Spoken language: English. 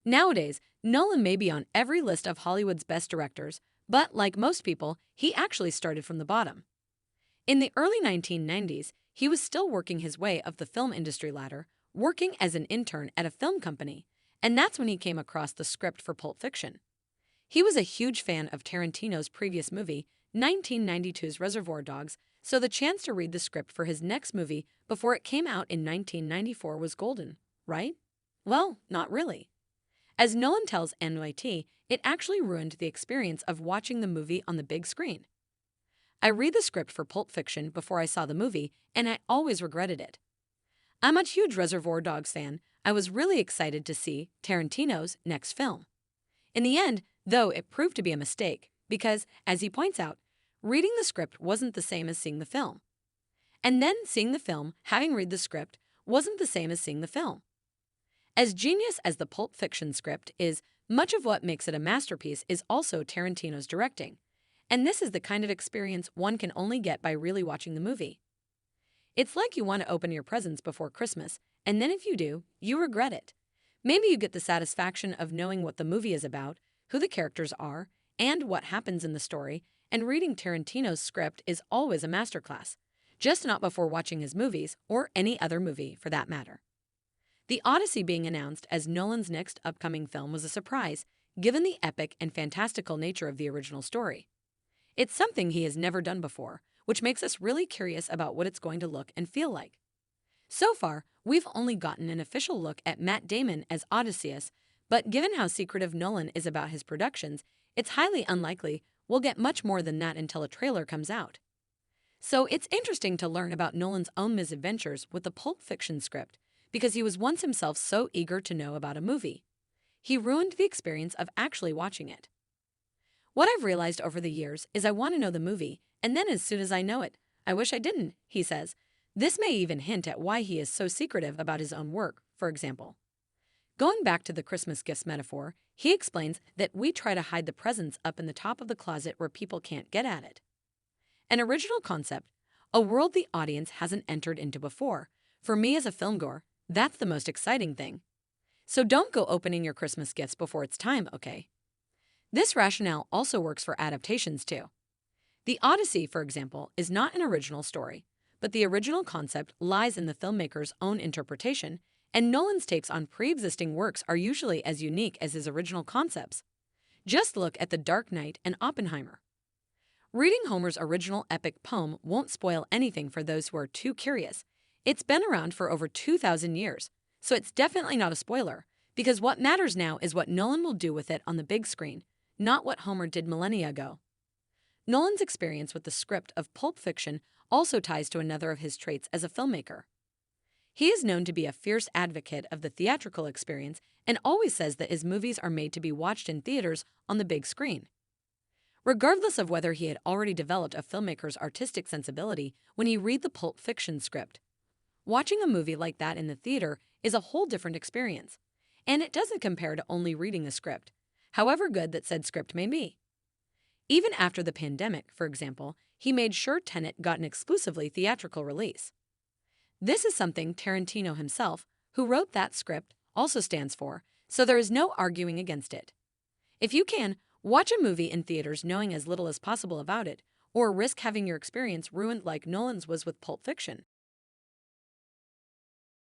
Nowadays, Nolan may be on every list of Hollywood's best directors, but like most people, he actually started from the bottom. In the early 1990s, he was still working his way up the film industry ladder, working as an intern at a film company, and that's when he came across the script for Pulp Fiction. He was a huge fan of Tarantino's previous movie, 1992's Reservoir Dogs, so the chance to read the script for his next movie before it came out in 1994 was golden, right? Well, not really. As Nolan tells NYT, it actually ruined the experience of watching the movie on the big screen. I read the script for Pulp Fiction before I saw the movie, and I always regretted it. I'm a huge Reservoir Dogs fan. I was really excited to see Tarantino's next film. In the end, though, it proved to be a mistake because, as he points out, reading the script wasn't the same as seeing the film. And then seeing the film, having read the script, wasn't the same as seeing the film. As genius as the Pulp Fiction script is, much of what makes it a masterpiece is also Tarantino's directing. And this is the kind of experience one can only get by really watching the movie. It's like you want to open your presents before Christmas, and then if you do, you regret it. Maybe you get the satisfaction of knowing what the movie is about, who the characters are, and what happens in the story, and reading Tarantino's script is always a masterclass, just not before watching his movies, or any other movie for that matter. The Odyssey being announced as Nolan's next upcoming film was a surprise, given the epic and fantastical nature of the original story. It's something he has never done before, which makes us really curious about what it's going to look and feel like. So far, we've only gotten an official look at Matt Damon as Odysseus, but given how secretive Nolan is about his productions, it's highly unlikely we'll get much more than that until a trailer comes out. So it's interesting to learn about Nolan's own misadventures with the Pulp Fiction script, because he was once himself so eager to know about a movie. He ruined the experience of actually watching it. What I've realized over the years is I want to know the movie, and then as soon as I know it, I wish I didn't, he says. This may even hint at why he is so secretive about his own work, for example. Going back to the Christmas gifts metaphor, he explains that we try to hide the presents up in the top of the closet where people can't get at it. An original concept, a world the audience hasn't entered into before. For me as a filmgoer, that's the most exciting thing. So don't go opening your Christmas gifts before it's time, okay? This rationale also works for adaptations too. The Odyssey, for example, is not an original story, but the original concept lies in the filmmaker's own interpretation, and Nolan's takes on pre-existing works are usually as unique as his original concepts. Just look at The Dark Knight and Oppenheimer. Reading Homer's original epic poem won't spoil anything for those who are too curious. It's been around for over 2,000 years, so it's definitely not a spoiler, because what matters now is what Nolan will do with it on the big screen, not what Homer did millennia ago. Nolan's experience with the script of Pulp Fiction also ties to another of his traits as a filmmaker. He is known to be a fierce advocate of the theatrical experience and always says that his movies are made to be watched in theaters on the big screen. Regardless of whether he had already developed a filmmaker's artistic sensibility when he read the Pulp Fiction script, watching a movie like that in the theater is a whole different experience, and it doesn't compare to only reading the script, however good that said script may be. Even after the pandemic, for example, he made sure Tenet got an exclusively theatrical release. This is something Tarantino himself, who wrote that script, also stands for, so there is no arguing against it. If you can, watch a movie in theaters knowing as little as possible about it, or risk having your experience ruined like Nolan's was with Pulp Fiction.